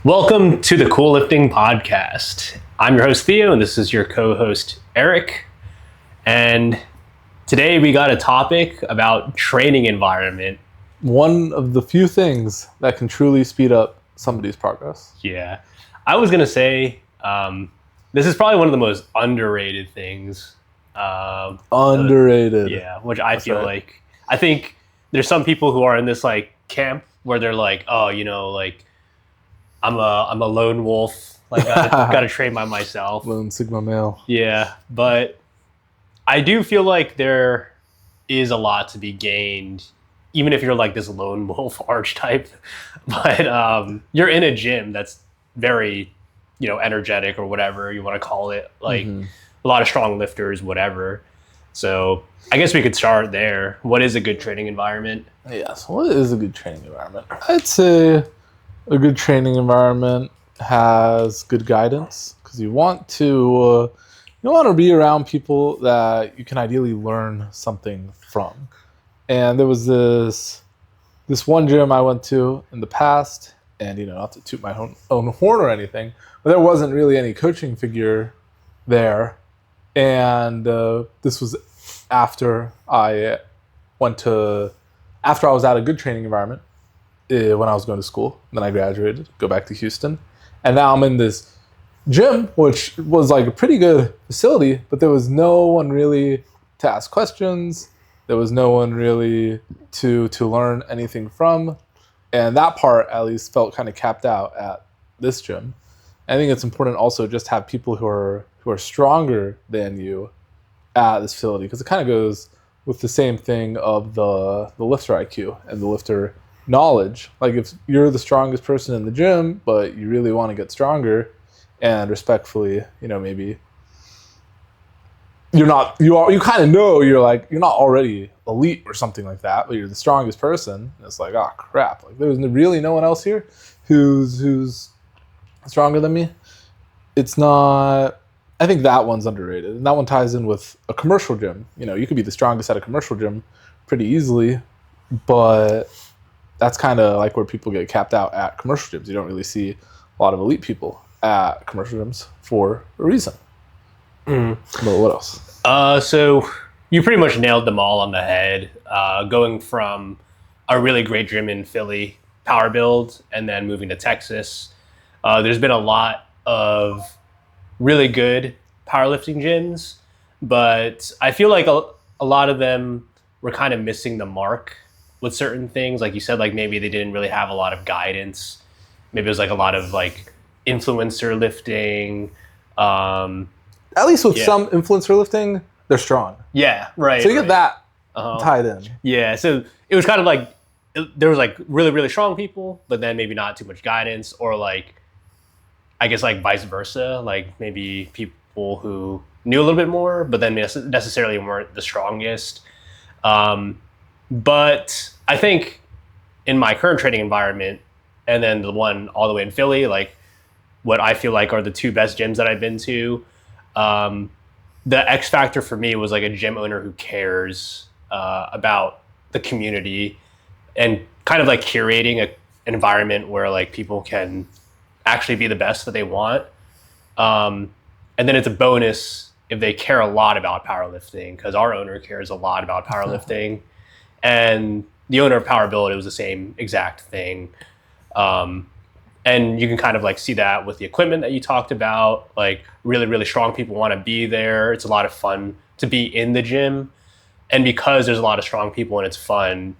Welcome to the Cool Lifting Podcast. I'm your host, Theo, and this is your co-host, Eric. And today we got a topic about training environment. One of the few things that can truly speed up somebody's progress. Yeah. I was going to say, this is probably one of the most underrated things. Underrated. Which I feel like, I think there's some people who are in this like camp where they're like, oh, I'm a lone wolf. Like, gotta train by myself. Lone Sigma male. Yeah, but I do feel like there is a lot to be gained, even if you're like this lone wolf archetype. But you're in a gym that's very, energetic or whatever you want to call it. Like a lot of strong lifters, whatever. So I guess we could start there. What is a good training environment? Yes, what is a good training environment? I'd say a good training environment has good guidance because you want to be around people that you can ideally learn something from. And there was this one gym I went to in the past, and not to toot my own horn or anything, but there wasn't really any coaching figure there. And this was after I was at a good training environment. When I was going to school. Then I graduated, go back to Houston. And now I'm in this gym, which was like a pretty good facility, but there was no one really to ask questions. There was no one really to learn anything from. And that part at least felt kind of capped out at this gym. I think it's important also just to have people who are stronger than you at this facility, because it kind of goes with the same thing of the lifter IQ and the lifter knowledge. Like if you're the strongest person in the gym, but you really want to get stronger, and respectfully, maybe you're not already elite or something like that, but you're the strongest person. It's like, oh crap, like there's really no one else here who's stronger than me. It's not. I think that one's underrated, and that one ties in with a commercial gym. You could be the strongest at a commercial gym pretty easily, but that's kind of like where people get capped out at commercial gyms. You don't really see a lot of elite people at commercial gyms for a reason. But what else? So you pretty much nailed them all on the head. Going from a really great gym in Philly, Power Build, and then moving to Texas. There's been a lot of really good powerlifting gyms, but I feel like a lot of them were kind of missing the mark with certain things. Like you said, like maybe they didn't really have a lot of guidance. Maybe it was like a lot of like influencer lifting. At least with some influencer lifting, they're strong. Yeah, right. So you get that tied in. Yeah, so it was kind of like, there was like really, really strong people, but then maybe not too much guidance, or like, I guess like vice versa. Like maybe people who knew a little bit more, but then necessarily weren't the strongest. But I think in my current training environment, and then the one all the way in Philly, like what I feel like are the two best gyms that I've been to, the X factor for me was like a gym owner who cares about the community and kind of like curating an environment where like people can actually be the best that they want. And then it's a bonus if they care a lot about powerlifting, because our owner cares a lot about powerlifting. And the owner of Power Build, it was the same exact thing. And you can kind of like see that with the equipment that you talked about. Like really, really strong people want to be there. It's a lot of fun to be in the gym. And because there's a lot of strong people and it's fun,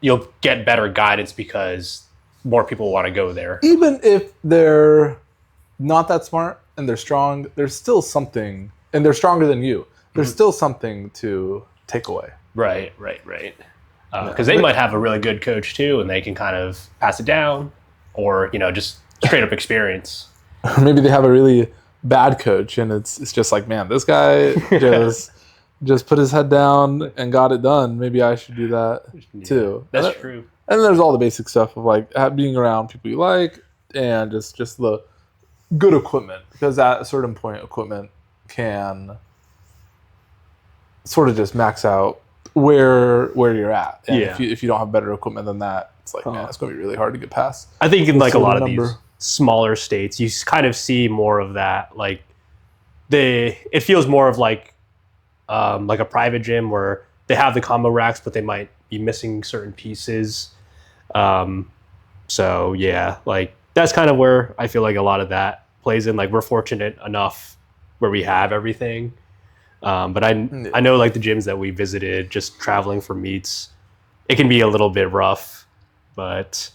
you'll get better guidance because more people want to go there. Even if they're not that smart and they're strong, there's still something, and they're stronger than you. There's still something to take away. Right. Because they might have a really good coach too, and they can kind of pass it down, or just straight up experience. Maybe they have a really bad coach, and it's just like, man, this guy just put his head down and got it done. Maybe I should do that too. That's true. And then there's all the basic stuff of like being around people you like, and just the good equipment, because at a certain point, equipment can sort of just max out where you're at. And if you don't have better equipment than that, it's like, man, it's going to be really hard to get past. I think in like a lot of these smaller states, you kind of see more of that. Like it feels more of like a private gym where they have the combo racks, but they might be missing certain pieces. So yeah, like that's kind of where I feel like a lot of that plays in. Like we're fortunate enough where we have everything. But I know like the gyms that we visited, just traveling for meets, it can be a little bit rough, but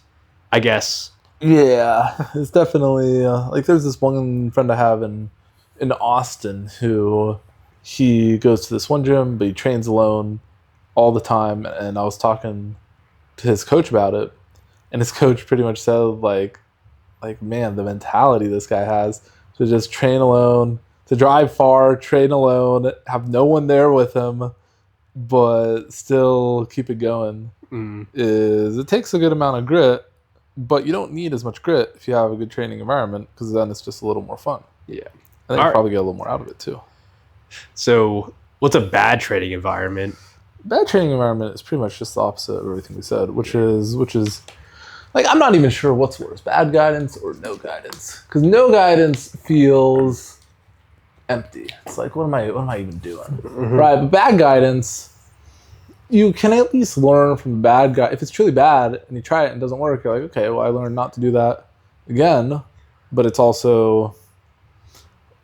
I guess. Yeah, it's definitely like there's this one friend I have in Austin who he goes to this one gym, but he trains alone all the time. And I was talking to his coach about it, and his coach pretty much said like man, the mentality this guy has to just train alone, to drive far, train alone, have no one there with him, but still keep it going. Is it takes a good amount of grit, but you don't need as much grit if you have a good training environment, because then it's just a little more fun. Yeah, I think you probably get a little more out of it too. So, what's a bad training environment? Bad training environment is pretty much just the opposite of everything we said, which is like I'm not even sure what's worse, bad guidance or no guidance, because no guidance feels empty. It's like what am I even doing, right? But bad guidance, you can at least learn from the bad guy. If it's truly bad and you try it and it doesn't work, you're like, okay, well, I learned not to do that again. But it's also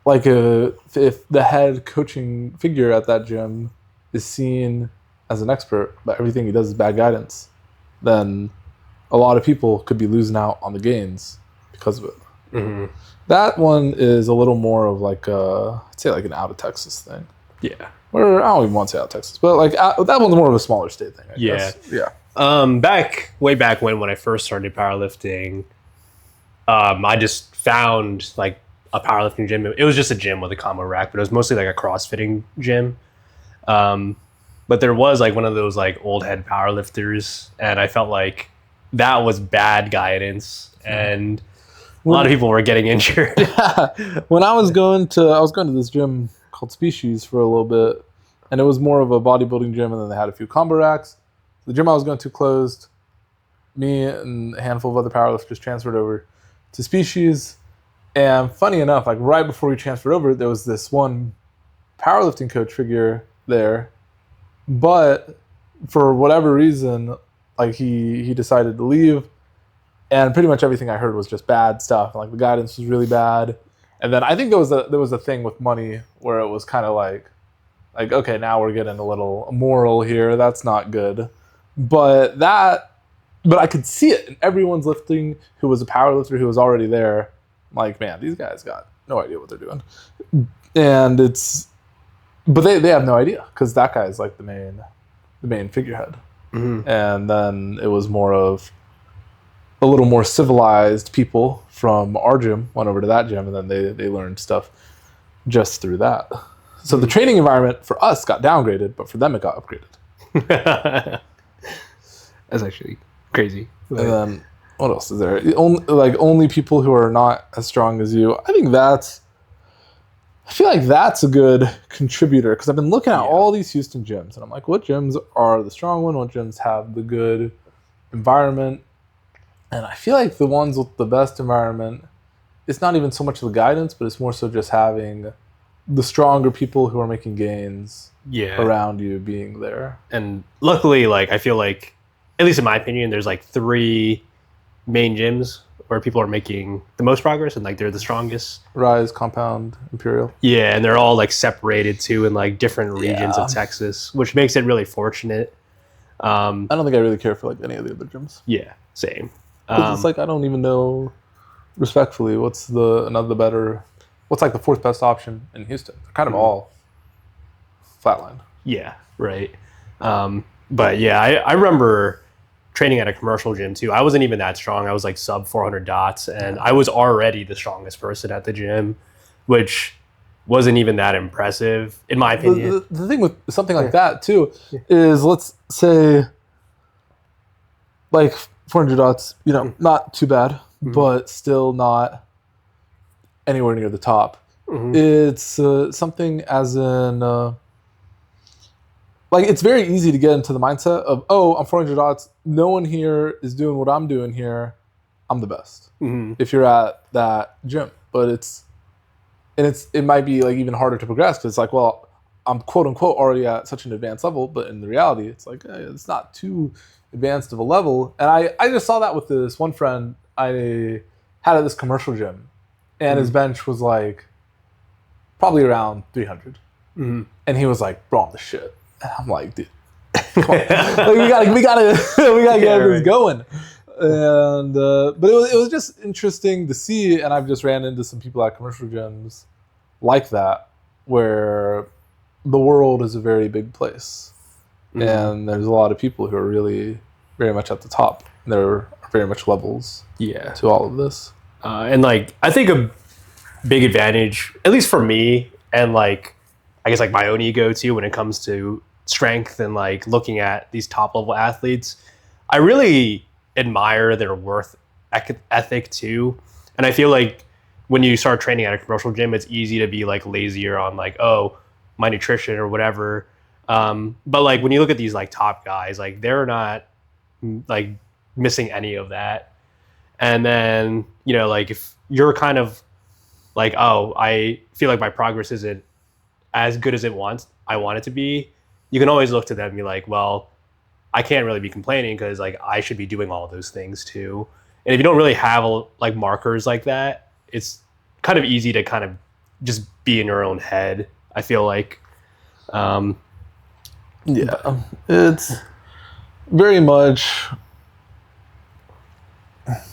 like if the head coaching figure at that gym is seen as an expert, but everything he does is bad guidance, then a lot of people could be losing out on the gains because of it. That one is a little more of like I'd say like an out of Texas thing. Yeah. Or I don't even want to say out of Texas, but like that one's more of a smaller state thing, I guess. Yeah. Way back when I first started powerlifting, I just found like a powerlifting gym. It was just a gym with a combo rack, but it was mostly like a CrossFitting gym. But there was like one of those like old head powerlifters, and I felt like that was bad guidance, and a lot of people were getting injured. Yeah. When I was going to this gym called Species for a little bit, and it was more of a bodybuilding gym, and then they had a few combo racks. The gym I was going to closed. Me and a handful of other powerlifters transferred over to Species, and funny enough, like right before we transferred over, there was this one powerlifting coach figure there, but for whatever reason, like he decided to leave, and pretty much everything I heard was just bad stuff. Like the guidance was really bad. And then I think there was a thing with money where it was kind of like okay, now we're getting a little moral here. That's not good. But I could see it, and everyone's lifting who was a power lifter who was already there. Like, man, these guys got no idea what they're doing, and but they have no idea because that guy's like the main figurehead. And then it was more of a little more civilized people from our gym went over to that gym, and then they learned stuff just through that. So the training environment for us got downgraded, but for them it got upgraded. That's actually crazy. And then what else is there? Only people who are not as strong as you. I feel like that's a good contributor, because I've been looking at all these Houston gyms, and I'm like, what gyms are the strong one? What gyms have the good environment? And I feel like the ones with the best environment, it's not even so much the guidance, but it's more so just having the stronger people who are making gains around you being there. And luckily, like I feel like, at least in my opinion, there's like 3 main gyms where people are making the most progress, and like they're the strongest. Rise, Compound, Imperial. Yeah, and they're all like separated too in like different regions of Texas, which makes it really fortunate. I don't think I really care for like any of the other gyms. Yeah, same. It's like I don't even know, respectfully, what's like the 4th best option in Houston. They're kind of all flatline. Yeah, right. But yeah, I remember training at a commercial gym too. I wasn't even that strong. I was like sub 400 dots, and I was already the strongest person at the gym, which wasn't even that impressive in my opinion. The thing with something like that too is, let's say like 400 dots, not too bad, but still not anywhere near the top. It's something as in like it's very easy to get into the mindset of, oh, I'm 400 dots. No one here is doing what I'm doing here. I'm the best. If you're at that gym, but it might be like even harder to progress because it's like, well, I'm quote unquote already at such an advanced level, but in the reality, it's like it's not too advanced of a level. And I just saw that with this one friend I had at this commercial gym, and his bench was like probably around 300, and he was like, "Bro, I'm the shit." And I'm like, "Dude, come on. Like, we gotta get this going." And but it was just interesting to see, and I've just ran into some people at commercial gyms like that, where the world is a very big place, and there's a lot of people who are really very much at the top. There are very much levels to all of this. And like, I think a big advantage, at least for me, and like, I guess like my own ego too, when it comes to strength and like looking at these top level athletes, I really admire their worth ethic too. And I feel like when you start training at a commercial gym, it's easy to be like lazier on like, oh, my nutrition or whatever. But like when you look at these like top guys, like they're not like missing any of that. And then, you know, like if you're kind of like, oh, I feel like my progress isn't as good as I want it to be, you can always look to them and be like, well, I can't really be complaining because like I should be doing all of those things too. And if you don't really have like markers like that, it's kind of easy to kind of just be in your own head, I feel like. It's very much,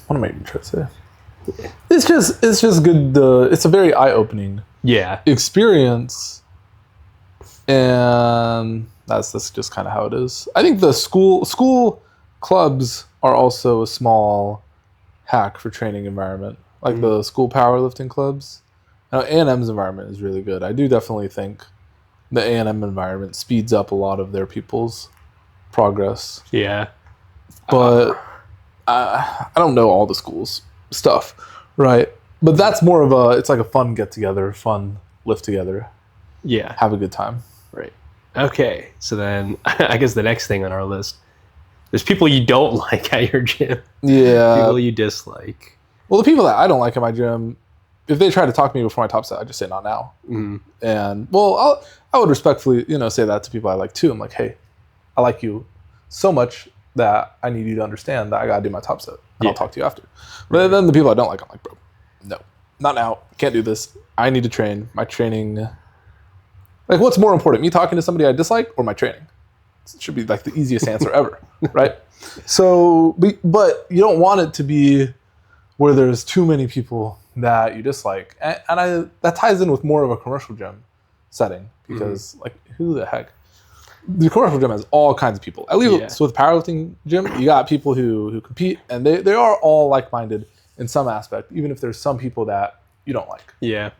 what am I even trying to say? It's just good. It's a very eye-opening experience, and that's just kind of how it is. I think the school clubs are also a small hack for training environment, like the school powerlifting clubs. Now, A&M's environment is really good. I do definitely think the A&M environment speeds up a lot of their people's progress. Yeah. But I don't know all the schools stuff, right? But that's more of it's like a fun get-together, fun lift together. Yeah. Have a good time. Right. Okay. So then I guess the next thing on our list, there's people you don't like at your gym. Yeah. People you dislike. Well, the people that I don't like at my gym, if they try to talk to me before my top set, I just say not now. And well, I would respectfully, say that to people I like too. I'm like, hey, I like you so much that I need you to understand that I gotta do my top set, and I'll talk to you after. But then the people I don't like, I'm like, bro, no, not now. Can't do this. I need to train. My training. Like, what's more important, me talking to somebody I dislike or my training? It should be like the easiest answer ever, right? So, but you don't want it to be where there's too many people that you dislike, and that ties in with more of a commercial gym setting because, like, who the heck? The commercial gym has all kinds of people. At least with powerlifting gym, you got people who compete, and they are all like-minded in some aspect, even if there's some people that you don't like. Yeah.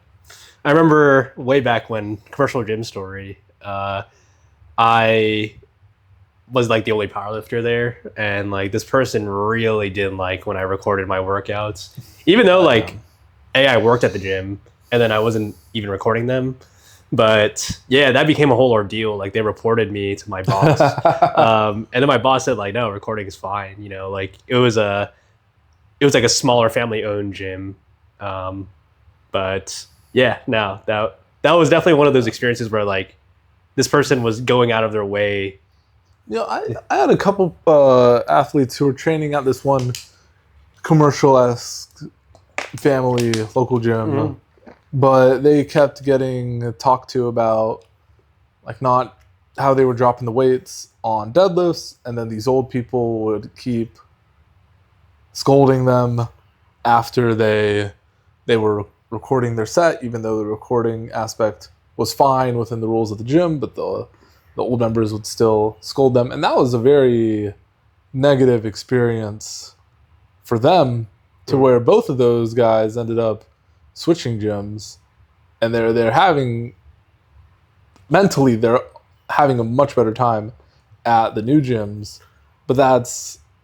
I remember way back when commercial gym story, I was like the only powerlifter there, and like this person really didn't like when I recorded my workouts, even though like I worked at the gym and then I wasn't even recording them. But yeah, that became a whole ordeal. Like they reported me to my boss, and then my boss said like, no, recording is fine. Like it was like a smaller family owned gym. But yeah, no, that was definitely one of those experiences where like this person was going out of their way. I had a couple athletes who were training at this one commercial-esque family local gym, but they kept getting talked to about like not how they were dropping the weights on deadlifts, and then these old people would keep scolding them after they were recording their set, even though the recording aspect was fine within the rules of the gym, but the old members would still scold them. And that was a very negative experience for them, to where both of those guys ended up switching gyms, and they're having a much better time at the new gyms. But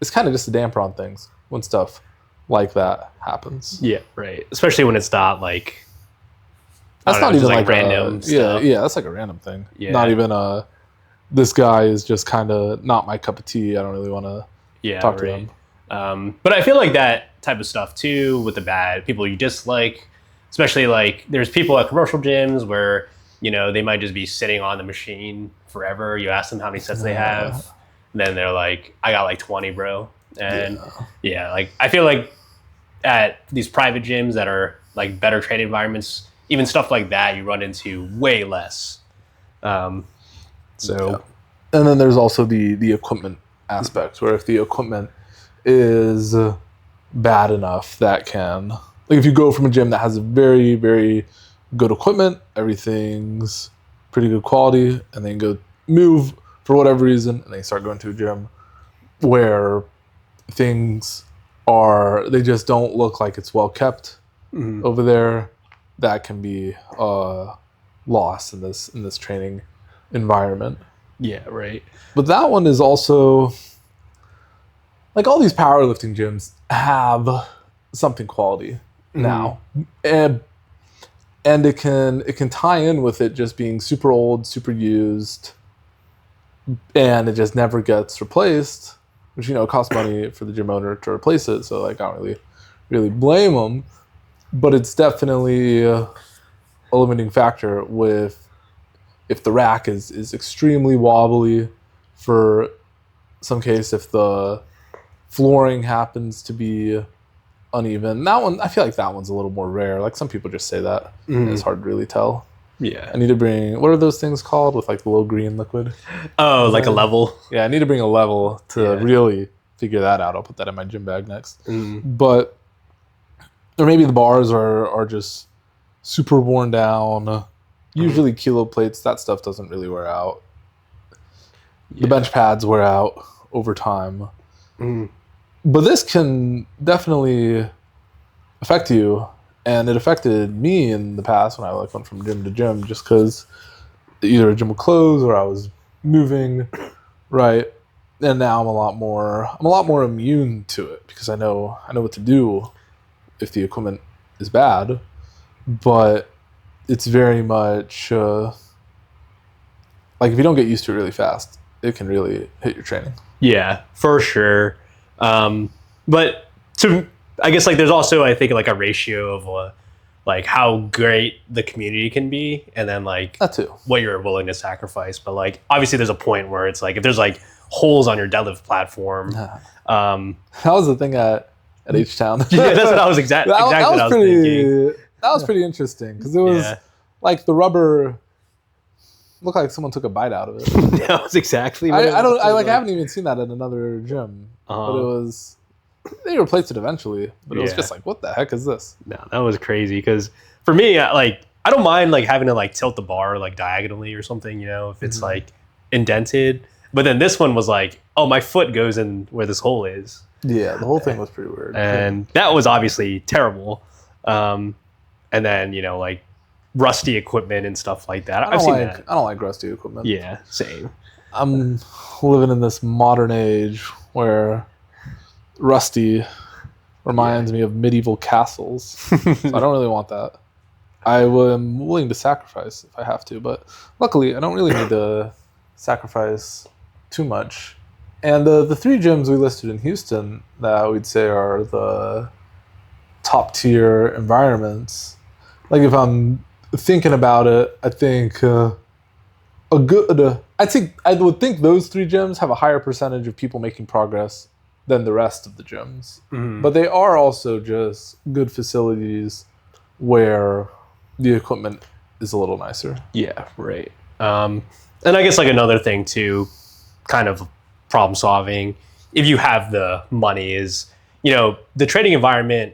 it's kind of just a damper on things when stuff like that happens. Yeah, right. Especially when it's not like that's not even like random stuff. Yeah, that's like a random thing. Yeah. Not even this guy is just kind of not my cup of tea. I don't really want to talk to him. But I feel like that type of stuff too with the bad people you dislike, especially like there's people at commercial gyms where, you know, they might just be sitting on the machine forever. You ask them how many sets they have, then they're like, I got like 20, bro. And yeah, like I feel like at these private gyms that are like better training environments, even stuff like that, you run into way less. And then there's also the equipment aspect, where if the equipment is bad enough, that can, like if you go from a gym that has a very, very good equipment, everything's pretty good quality, and then go move for whatever reason, and then you start going to a gym where things are, they just don't look like it's well kept over there, that can be lost in this training environment. Yeah, right. But that one is also, like, all these powerlifting gyms have something quality now, and it can tie in with it just being super old, super used, and it just never gets replaced, which, you know, costs money for the gym owner to replace it. So like, I don't really blame them, but it's definitely a limiting factor with, if the rack is extremely wobbly, for some case, if the flooring happens to be uneven. That one, I feel like that one's a little more rare. Like, some people just say that. It's hard to really tell. Yeah. I need to bring, what are those things called with like the little green liquid? Oh, like a level? Yeah, I need to bring a level to really figure that out. I'll put that in my gym bag next. But, or maybe the bars are just super worn down. Usually kilo plates, that stuff doesn't really wear out. The bench pads wear out over time. But this can definitely affect you, and it affected me in the past when I like went from gym to gym, just because either a gym would close or I was moving, right? And now I'm a lot more immune to it, because I know what to do if the equipment is bad. But it's very much like, if you don't get used to it really fast, it can really hit your training. Yeah, for sure. But I guess, like, there's also, I think, like a ratio of like how great the community can be, and then like that too, what you're willing to sacrifice. But like, obviously there's a point where it's like, if there's like holes on your deadlift platform, that was the thing at H-Town. Yeah, that's what I was exactly what I was thinking. That was pretty interesting, because it was like the rubber looked like someone took a bite out of it. That was exactly what I haven't even seen that at another gym. But it was, they replaced it eventually, but it was just like, what the heck is this? No, that was crazy, because for me, I don't mind like having to like tilt the bar like diagonally or something, you know, if it's like indented. But then this one was like, oh, my foot goes in where this hole is. Yeah, the whole thing was pretty weird. And that was obviously terrible. And then, you know, like rusty equipment and stuff like that. I've seen that. I don't like rusty equipment. Yeah, same. I'm living in this modern age where rusty reminds me of medieval castles. So I don't really want that. I am willing to sacrifice if I have to, but luckily I don't really need to sacrifice too much. And the three gyms we listed in Houston that we'd say are the top tier environments, like, if I'm thinking about it, I think I would think those three gyms have a higher percentage of people making progress than the rest of the gyms. But they are also just good facilities where the equipment is a little nicer. Yeah, right. And I guess like another thing too, kind of problem solving, if you have the money, is, you know, the training environment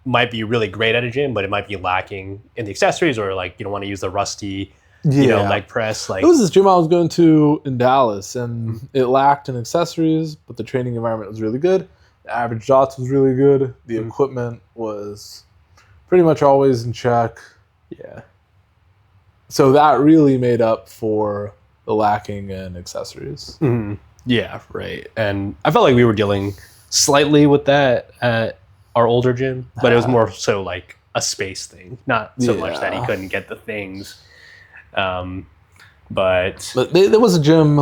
might be really great at a gym, but it might be lacking in the accessories, or like you don't want to use the rusty, you know, leg press. Like, it was this gym I was going to in Dallas, and it lacked in accessories, but the training environment was really good. The average dots was really good. The equipment was pretty much always in check. Yeah. So that really made up for the lacking in accessories. Yeah, right. And I felt like we were dealing slightly with that at our older gym, but it was more so like a space thing, not so much that he couldn't get the things. But there was a gym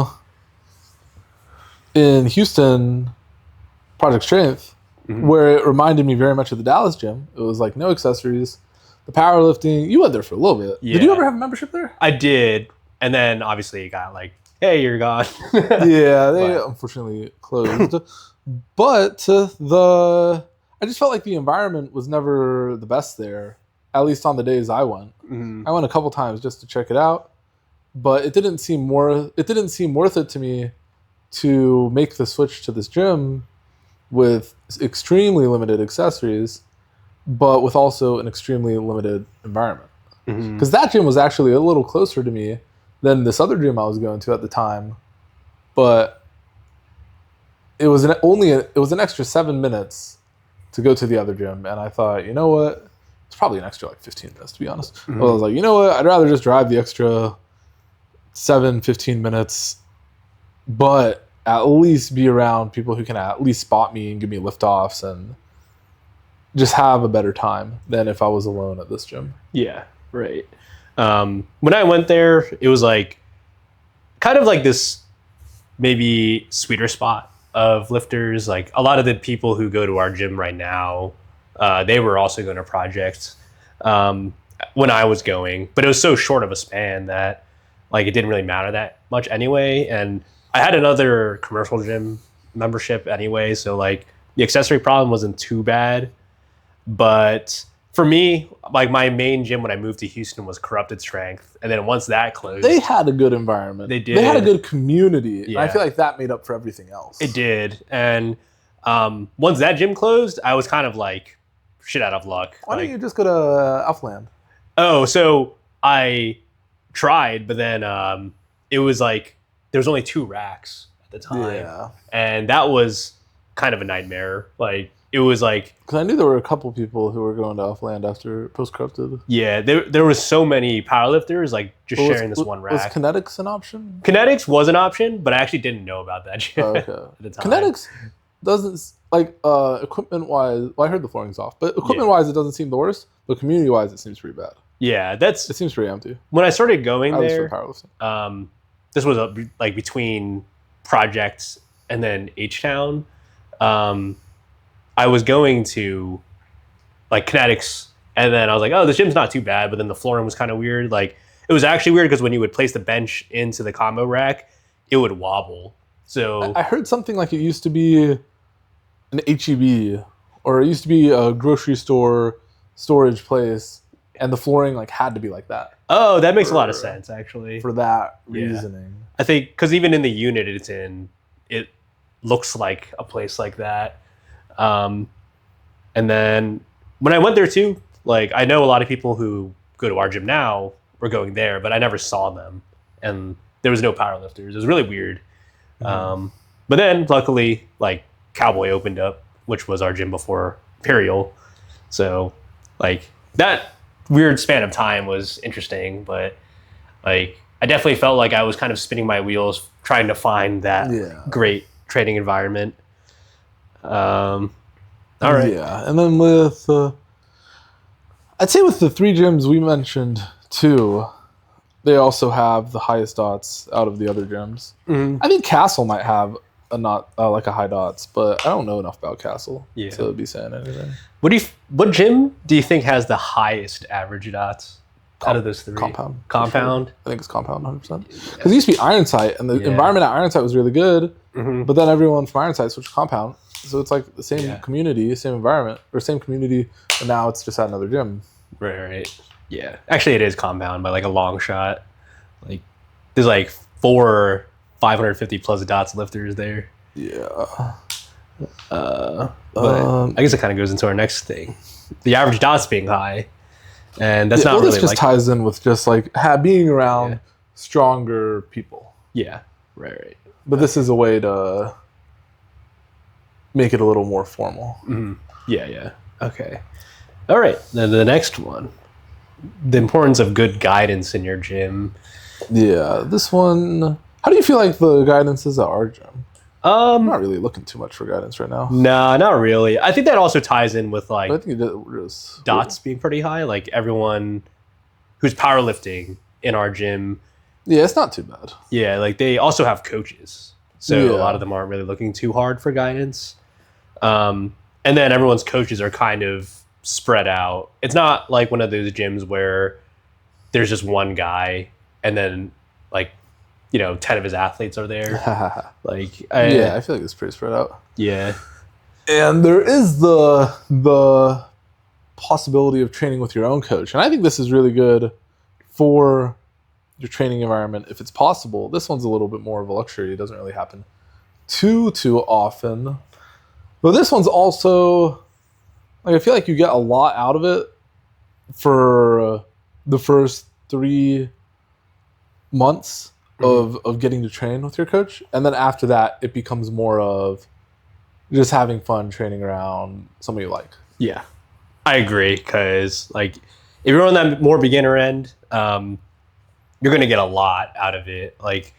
in Houston, Project Strength, where it reminded me very much of the Dallas gym. It was like no accessories. The powerlifting, you went there for a little bit. Yeah. Did you ever have a membership there? I did. And then obviously it got like, hey, you're gone. Yeah, they unfortunately closed. But I just felt like the environment was never the best there, at least on the days I went. I went a couple times just to check it out, but it didn't seem worth it to me to make the switch to this gym with extremely limited accessories, but with also an extremely limited environment. Because that gym was actually a little closer to me than this other gym I was going to at the time, but it was an extra 7 minutes to go to the other gym, and I thought, you know what? It's probably an extra like 15 minutes, to be honest. I was like, you know what? I'd rather just drive the extra 15 minutes, but at least be around people who can at least spot me and give me liftoffs and just have a better time than if I was alone at this gym. Yeah, right. When I went there, it was like kind of like this maybe sweeter spot of lifters. Like a lot of the people who go to our gym right now, they were also going to projects when I was going, but it was so short of a span that like it didn't really matter that much anyway. And I had another commercial gym membership anyway, so like the accessory problem wasn't too bad. But for me, like my main gym when I moved to Houston was Corrupted Strength, and then once that closed, they had a good environment. They did. They had a good community. Yeah. And I feel like that made up for everything else. It did. And once that gym closed, I was kind of like shit out of luck. Why don't you just go to Alphaland? Oh, so I tried, but then it was like there was only 2 racks at the time, and that was kind of a nightmare. Like it was like because I knew there were a couple people who were going to Alphaland after post Corrupted. Yeah, there was so many powerlifters like just sharing this one rack. Was Kinetics an option? Kinetics was an option, but I actually didn't know about that gym at the time. Kinetics doesn't like equipment wise. Well, I heard the flooring's off, but equipment wise, it doesn't seem the worst. But community wise, it seems pretty bad. Yeah, It seems pretty empty. when I started going At least there. for powerlifting. This was like between projects and then H-Town. I was going to like Kinetics, and then I was like, oh, this gym's not too bad, but then the flooring was kind of weird. Like it was actually weird because when you would place the bench into the combo rack, it would wobble. So I heard something like it used to be an HEB, or it used to be a grocery store storage place, and the flooring like had to be like that. Oh, that makes a lot of sense, actually. For that reasoning. I think because even in the unit it's in, it looks like a place like that. And then when I went there too, like I know a lot of people who go to our gym now were going there, but I never saw them, and there was no powerlifters. It was really weird. But then luckily, like Cowboy opened up, which was our gym before Imperial. So like that weird span of time was interesting, but like I definitely felt like I was kind of spinning my wheels trying to find that great training environment. All right. Yeah, and then with I'd say with the 3 gyms we mentioned too, they also have the highest dots out of the other gyms. I think Castle might have like a high dots, but I don't know enough about Castle to be saying anything. What gym do you think has the highest average dots out of those 3? Compound. Compound? Sure. I think it's Compound 100%. Because it used to be Iron Sight, and the environment at Iron Sight was really good, but then everyone from Iron Sight switched to Compound. So it's like the same community, same environment, or same community, but now it's just at another gym. Right. Yeah. Actually, it is Compound by like a long shot. Like, there's like 4 550 plus dots lifters there. Yeah. But I guess it kind of goes into our next thing. The average dots being high. And that's not really this just ties in with just like being around stronger people. Yeah. Right. But this is a way to make it a little more formal. Yeah. Okay. All right. Then the next one. The importance of good guidance in your gym. Yeah. This one, how do you feel like the guidance is at our gym? I'm not really looking too much for guidance right now. No, not really. I think that also ties in with like I think it is dots being pretty high. Like everyone who's powerlifting in our gym. Yeah, it's not too bad. Yeah, like they also have coaches. So a lot of them aren't really looking too hard for guidance. and then everyone's coaches are kind of spread out. It's not like one of those gyms where there's just one guy and then like 10 of his athletes are there. Like Yeah, I feel like it's pretty spread out. yeah. And there is the possibility of training with your own coach. And I think this is really good for your training environment if it's possible. This one's a little bit more of a luxury. It doesn't really happen too often. But this one's also, like, I feel like you get a lot out of it for the first 3 months of getting to train with your coach. And then after that, it becomes more of just having fun training around somebody you like. Yeah, I agree. Because like, if you're on that more beginner end, you're going to get a lot out of it. Like,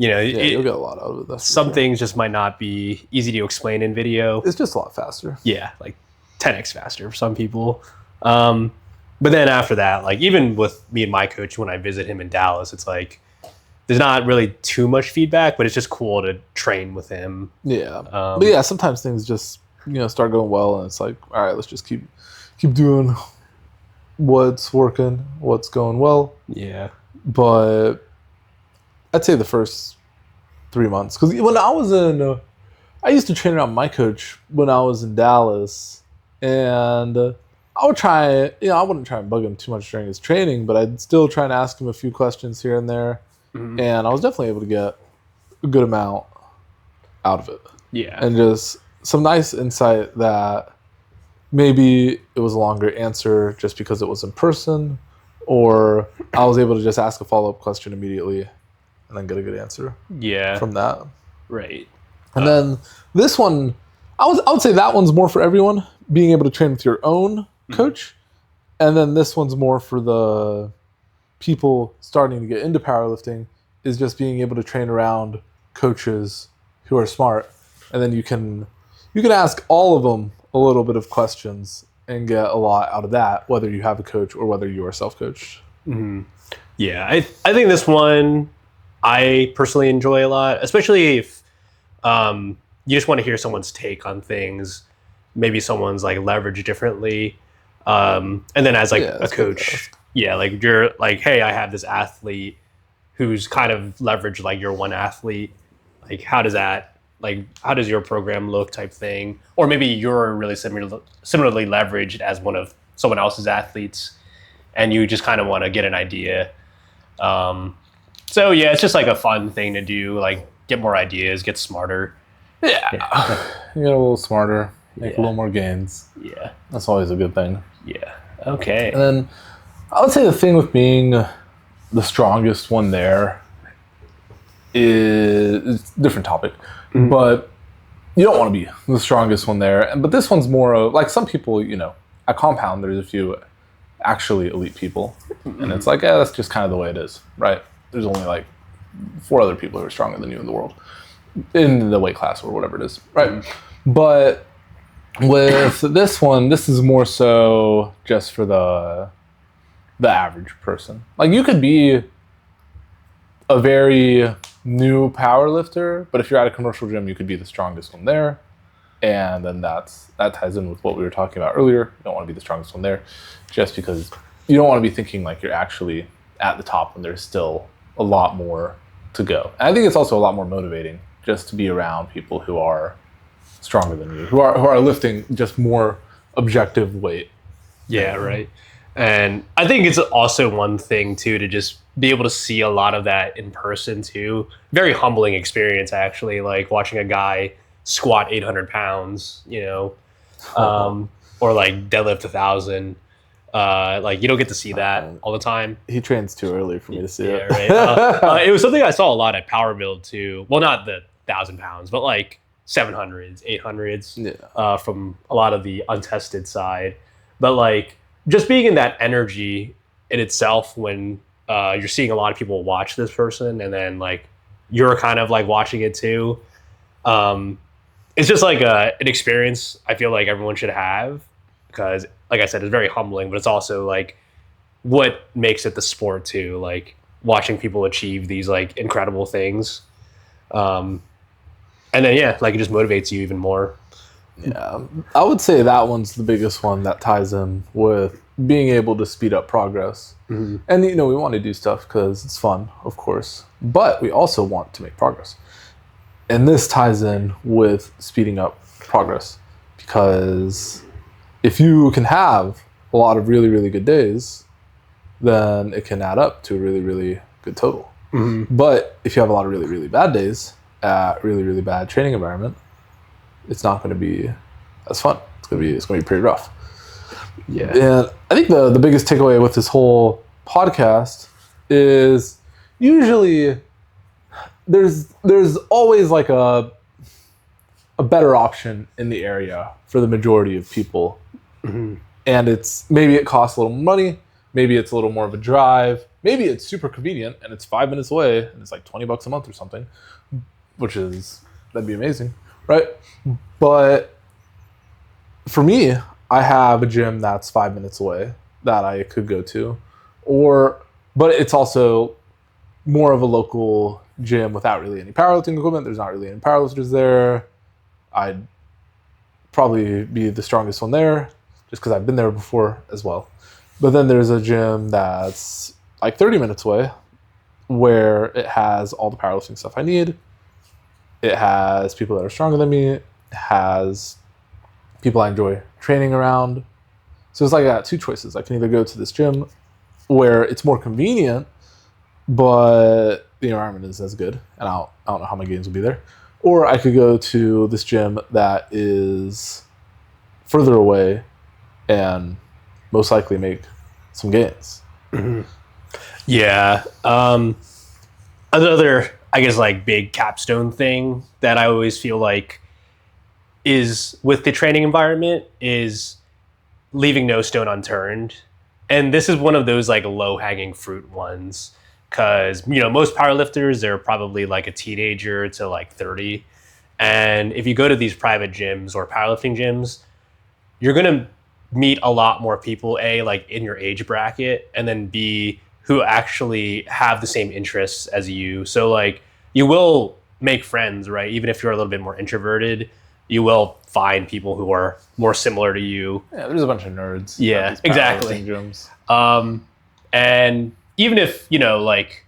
You'll get a lot out of it. Some things just might not be easy to explain in video. It's just a lot faster. Yeah, like 10x faster for some people. But then after that, like even with me and my coach, when I visit him in Dallas, it's like there's not really too much feedback, but it's just cool to train with him. Yeah, but yeah, sometimes things just start going well, and it's like, all right, let's just keep doing what's working, what's going well. Yeah, but I'd say the first 3 months, because when I was I used to train around my coach when I was in Dallas, and I would try, I wouldn't try and bug him too much during his training, but I'd still try and ask him a few questions here and there, and I was definitely able to get a good amount out of it. Yeah, and just some nice insight that maybe it was a longer answer just because it was in person, or I was able to just ask a follow-up question immediately and then get a good answer from that. Right. And then this one, I would say that one's more for everyone, being able to train with your own coach. And then this one's more for the people starting to get into powerlifting, is just being able to train around coaches who are smart. And then you can ask all of them a little bit of questions and get a lot out of that, whether you have a coach or whether you are self-coached. Yeah, I think this one I personally enjoy a lot, especially if you just want to hear someone's take on things. Maybe someone's like leveraged differently, and then as like a coach, like you're like, hey, I have this athlete who's kind of leveraged like your one athlete. Like, how does your program look, type thing? Or maybe you're really similarly leveraged as one of someone else's athletes, and you just kind of want to get an idea. So yeah, it's just like a fun thing to do, like get more ideas, get smarter. Yeah. You get a little smarter, make a little more gains. Yeah. That's always a good thing. Yeah. Okay. And then I would say the thing with being the strongest one there is a different topic, but you don't want to be the strongest one there. But this one's more of, like, some people, at Compound, there's a few actually elite people, and it's like, that's just kind of the way it is, right? There's only like 4 other people who are stronger than you in the world, in the weight class or whatever it is, right? But with this one, this is more so just for the average person. Like, you could be a very new power lifter, but if you're at a commercial gym, you could be the strongest one there. And then that ties in with what we were talking about earlier. You don't want to be the strongest one there just because you don't want to be thinking like you're actually at the top when there's still a lot more to go. And I think it's also a lot more motivating just to be around people who are stronger than you, who are lifting just more objective weight. Yeah, right. And I think it's also one thing too to just be able to see a lot of that in person too. Very humbling experience, actually, like watching a guy squat 800 pounds, or like deadlift 1,000. Like, you don't get to see that all the time. He trains too early for me to see it. Right. It was something I saw a lot at Power Build too. Well, not the 1,000 pounds, but like 700s, 800s, from a lot of the untested side. But like, just being in that energy in itself, when you're seeing a lot of people watch this person, and then like you're kind of like watching it too. It's just like an experience I feel like everyone should have, because like I said, it's very humbling, but it's also like what makes it the sport too, like watching people achieve these like incredible things. And then, like it just motivates you even more. Yeah, I would say that one's the biggest one that ties in with being able to speed up progress. And we want to do stuff because it's fun, of course, but we also want to make progress. And this ties in with speeding up progress because if you can have a lot of really, really good days, then it can add up to a really, really good total. But if you have a lot of really, really bad days at really, really bad training environment, it's not going to be as fun. It's going to be pretty rough. Yeah. And I think the biggest takeaway with this whole podcast is usually there's always like a better option in the area for the majority of people. And maybe it costs a little money, maybe it's a little more of a drive, maybe it's super convenient and it's 5 minutes away and it's like $20 a month or something, that'd be amazing, right? But for me, I have a gym that's 5 minutes away that I could go to, but it's also more of a local gym without really any powerlifting equipment. There's not really any powerlifters there. I'd probably be the strongest one there just because I've been there before as well. But then there's a gym that's like 30 minutes away where it has all the powerlifting stuff I need. It has people that are stronger than me. It has people I enjoy training around. So it's like I got two choices. I can either go to this gym where it's more convenient, but the environment is as good, and I don't know how my gains will be there. Or I could go to this gym that is further away and most likely make some gains. Yeah. Another, I guess, like big capstone thing that I always feel like is with the training environment is leaving no stone unturned. And this is one of those like low hanging fruit ones because, most powerlifters, they're probably like a teenager to like 30. And if you go to these private gyms or powerlifting gyms, you're going to meet a lot more people, A, like in your age bracket, and then B, who actually have the same interests as you. So like you will make friends, right? Even if you're a little bit more introverted, you will find people who are more similar to you. Yeah, there's a bunch of nerds. Yeah, exactly. Gyms. And even if, like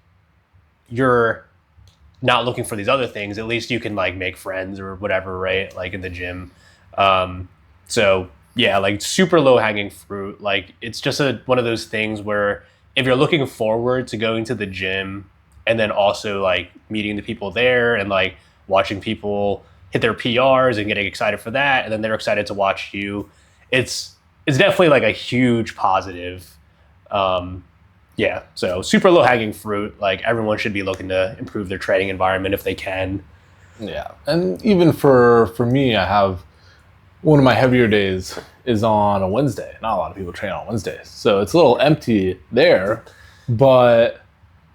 you're not looking for these other things, at least you can like make friends or whatever, right? Like in the gym. So yeah, like super low hanging fruit. Like it's just one of those things where if you're looking forward to going to the gym and then also like meeting the people there and like watching people hit their PRs and getting excited for that, and then they're excited to watch you, it's definitely like a huge positive. Yeah, so super low hanging fruit. Like everyone should be looking to improve their training environment if they can. Yeah, and even for me, I have one of my heavier days is on a Wednesday. Not a lot of people train on Wednesdays, so it's a little empty there. But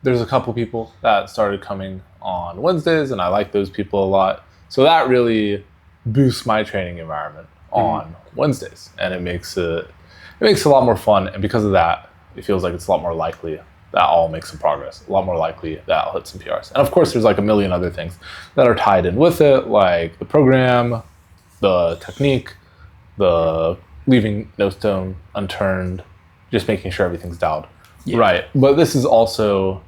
there's a couple people that started coming on Wednesdays, and I like those people a lot. So that really boosts my training environment on Wednesdays, and it makes it a lot more fun. And because of that, it feels like it's a lot more likely that I'll make some progress, a lot more likely that I'll hit some PRs. And of course, there's like a million other things that are tied in with it, like the program, the technique, the leaving no stone unturned, just making sure everything's dialed right. But this is also,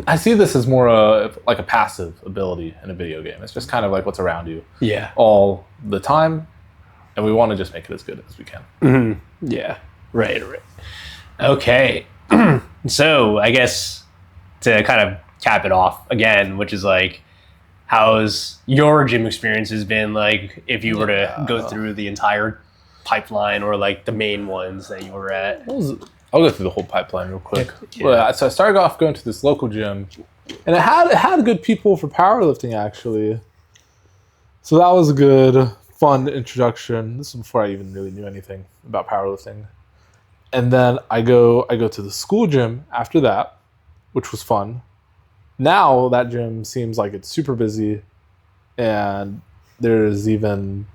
I see this as more like a passive ability in a video game. It's just kind of like what's around you all the time, and we want to just make it as good as we can. Yeah, right. Okay, so I guess to kind of cap it off again, which is like, how's your gym experiences been like if you were to go through the entire pipeline or like the main ones that you were at? I'll go through the whole pipeline real quick. Yeah. So I started off going to this local gym, and it had good people for powerlifting actually. So that was a good, fun introduction. This was before I even really knew anything about powerlifting. And then I go to the school gym after that, which was fun. Now that gym seems like it's super busy, and there's even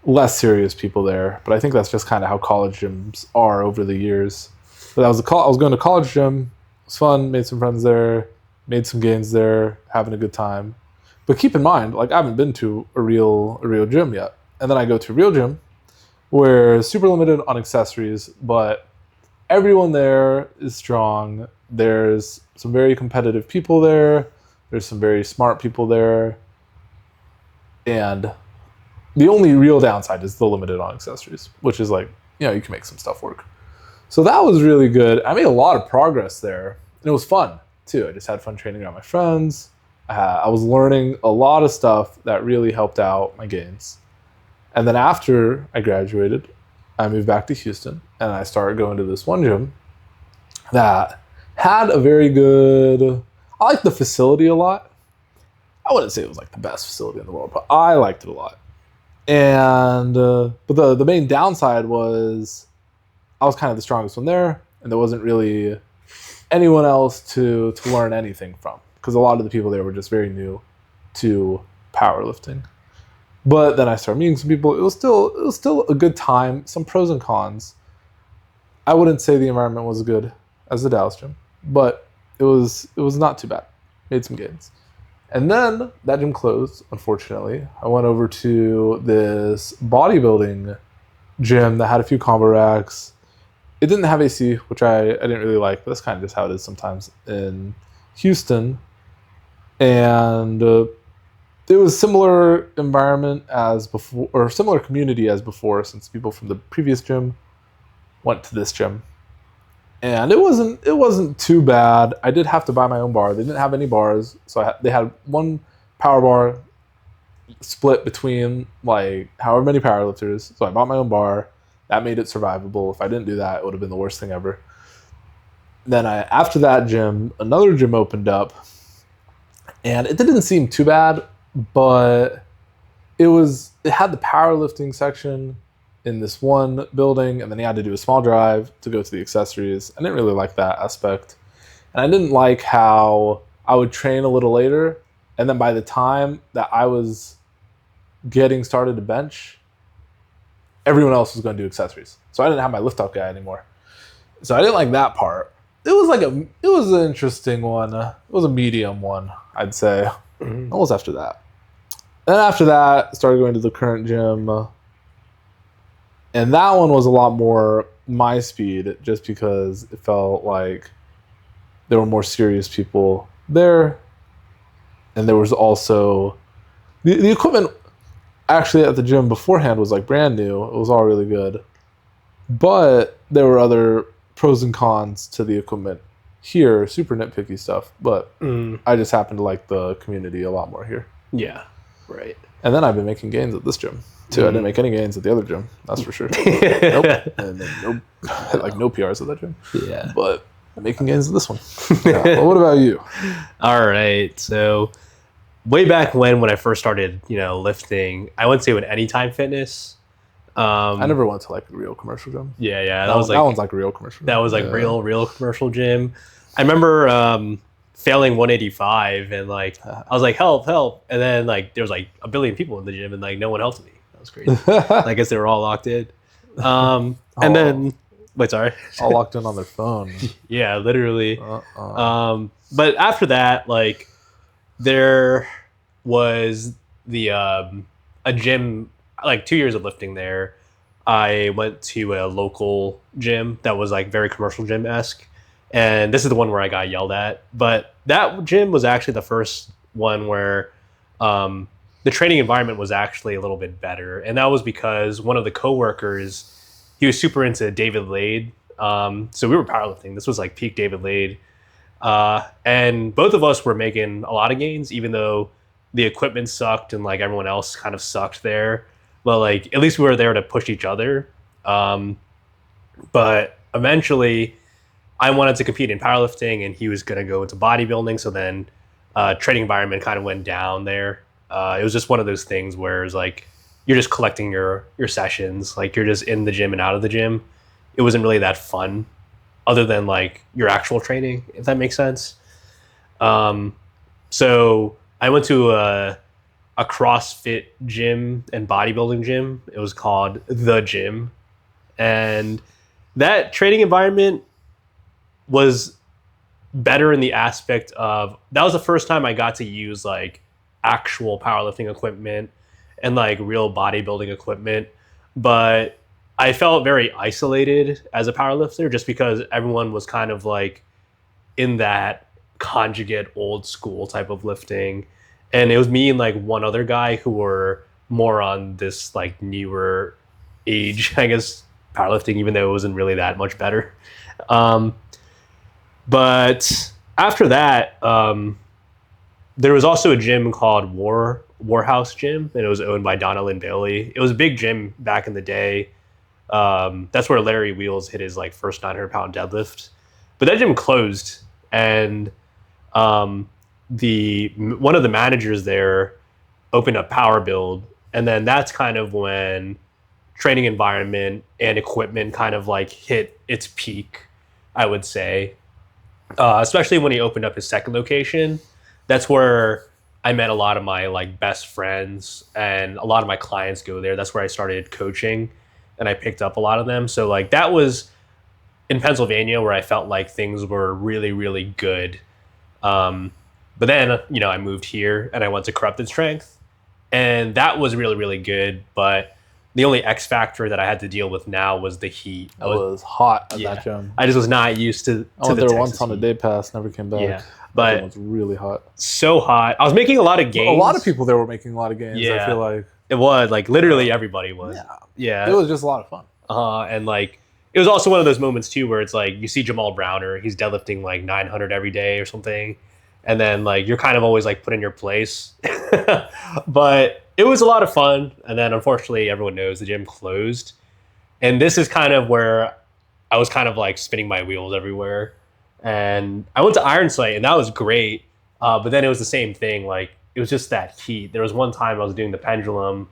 less serious people there. But I think that's just kind of how college gyms are over the years. But I was going to college gym. It was fun. Made some friends there. Made some gains there. Having a good time. But keep in mind, like I haven't been to a real gym yet, and then I go to a real gym where it's super limited on accessories, but everyone there is strong. There's some very competitive people there. There's some very smart people there, and the only real downside is the limited on accessories, which is like, you can make some stuff work. So that was really good. I made a lot of progress there, and it was fun too. I just had fun training around my friends. I was learning a lot of stuff that really helped out my gains. And then after I graduated, I moved back to Houston, and I started going to this one gym that had a very good. I liked the facility a lot. I wouldn't say it was like the best facility in the world, but I liked it a lot. And but the main downside was I was kind of the strongest one there, and there wasn't really anyone else to learn anything from, because a lot of the people there were just very new to powerlifting. But then I started meeting some people. It was still a good time. Some pros and cons. I wouldn't say the environment was as good as the Dallas gym, but it was not too bad. Made some gains. And then that gym closed, unfortunately. I went over to this bodybuilding gym that had a few combo racks. It didn't have AC, which I didn't really like, but that's kind of just how it is sometimes in Houston. And it was similar environment as before, or similar community as before, since people from the previous gym went to this gym. And it wasn't too bad. I did have to buy my own bar. They didn't have any bars, so they had one power bar split between like however many powerlifters. So I bought my own bar. That made it survivable. If I didn't do that, it would have been the worst thing ever. Then after that gym, another gym opened up, and it didn't seem too bad, but it had the powerlifting section in this one building, and then you had to do a small drive to go to the accessories. I didn't really like that aspect. And I didn't like how I would train a little later, and then by the time that I was getting started to bench, everyone else was going to do accessories. So I didn't have my lift up guy anymore. So I didn't like that part. It was an interesting one. It was a medium one, I'd say. What was after that? Then after that, I started going to the current gym. And that one was a lot more my speed, just because it felt like there were more serious people there. And there was also the equipment actually at the gym beforehand was like brand new. It was all really good. But there were other pros and cons to the equipment here, super nitpicky stuff. But I just happen to like the community a lot more here. Yeah, right. And then I've been making gains at this gym too. I didn't make any gains at the other gym, that's for sure. Nope. And then no PRs at that gym. Yeah. But I'm making gains at this one. Yeah. Well, what about you? All right. So way back when I first started, lifting, I wouldn't say with Anytime Fitness. I never went to like a real commercial gym. Yeah. That one's like a real commercial gym. That was like real commercial gym. I remember failing 185 and like I was like help, and then like there was like a billion people in the gym and like no one helped me. That was crazy. I guess they were all locked in. And then wait, sorry. All locked in on their phone. Yeah, literally. But after that, like there was the a gym, like 2 years of lifting there. I went to a local gym that was like very commercial gym-esque. And this is the one where I got yelled at. But that gym was actually the first one where the training environment was actually a little bit better. And that was because one of the coworkers, he was super into David Lade. So we were powerlifting. This was like peak David Lade. And both of us were making a lot of gains, even though the equipment sucked and like everyone else kind of sucked there. But like at least we were there to push each other. But eventually I wanted to compete in powerlifting and he was going to go into bodybuilding. So then training environment kind of went down there. It was just one of those things where it's like you're just collecting your sessions. Like you're just in the gym and out of the gym. It wasn't really that fun other than like your actual training, if that makes sense. So I went to a CrossFit gym and bodybuilding gym. It was called The Gym. And that training environment was better in the aspect of that was the first time I got to use like actual powerlifting equipment and like real bodybuilding equipment, but I felt very isolated as a powerlifter just because everyone was kind of like in that conjugate old school type of lifting, and it was me and like one other guy who were more on this like newer age, I guess, powerlifting, even though it wasn't really that much better. um, but after that, there was also a gym called Warhouse Gym, and it was owned by Donna Lynn Bailey. It was a big gym back in the day. That's where Larry Wheels hit his like first 900-pound deadlift. But that gym closed, and the one of the managers there opened up Power Build, and then that's kind of when training environment and equipment kind of like hit its peak, I would say. Especially when he opened up his second location. That's where I met a lot of my like best friends, and a lot of my clients go there. That's where I started coaching, and I picked up a lot of them. So like that was in Pennsylvania where I felt like things were really, really good. But then, I moved here and I went to Corrupted Strength, and that was really, really good. But the only X factor that I had to deal with now was the heat. It was hot at that gym. I just was not used to I went the there once Texas on a heat. day pass, never came back. Yeah, but it was really hot. So hot. I was making a lot of gains. A lot of people there were making a lot of gains. Yeah. I feel like It was like literally everybody was. Yeah. it was just a lot of fun. And like it was also one of those moments too where it's like you see Jamal Browner, he's deadlifting like 900 every day or something, and then like you're kind of always like put in your place. But it was a lot of fun, and then unfortunately everyone knows the gym closed, and this is kind of where I was kind of like spinning my wheels everywhere. And I went to Iron Sight, and that was great, but then it was the same thing. Like it was just that heat. There was one time I was doing the pendulum,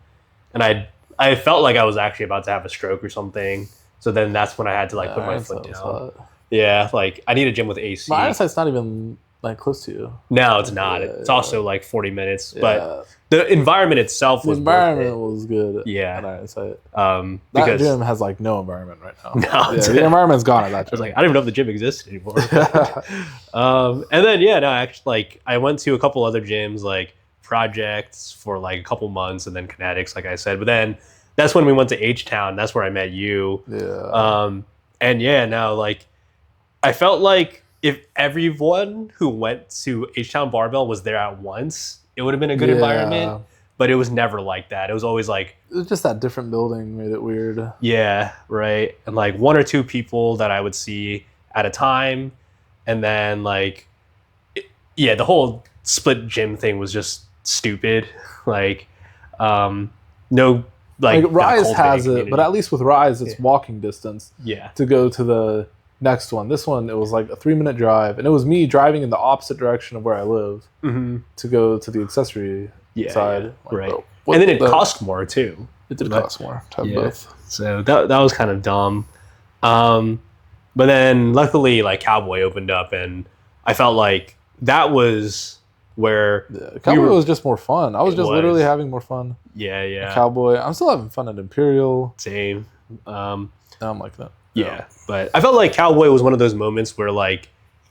and I felt like I was actually about to have a stroke or something. So then that's when I had to like put my foot down. Yeah, like I need a gym with AC. My Iron Sight's not even like close to you. No, it's not. It's also like 40 minutes, but the environment itself was was good. Yeah. At Iron Sight. Because that gym has like no environment right now. No, the environment's gone at that I was gym. like, I don't even know if the gym exists anymore. And then actually, like I went to a couple other gyms, like Projects for like a couple months, and then Kinetics, like I said. But then that's when we went to H-Town. That's where I met you. Yeah. And like I felt like if everyone who went to H-Town Barbell was there at once, it would have been a good environment. But it was never like that. It was always like it was just that different building made it weird. Yeah, right. And like one or two people that I would see at a time, and then like the whole split gym thing was just stupid. Like no. Like Rise has it, but at least with Rise, it's walking distance. Yeah. To go to the next one. This one, it was like a 3-minute drive, and it was me driving in the opposite direction of where I live to go to the accessary side. Yeah, like, right. Bro, and then it cost more too. It did cost more to have both. So that was kind of dumb. But then luckily, like Cowboy opened up, and I felt like that was where Cowboy was just more fun. I was just literally having more fun. Yeah. Cowboy. I'm still having fun at Imperial. Same. I'm like that. Yeah. But I felt like Cowboy was one of those moments where like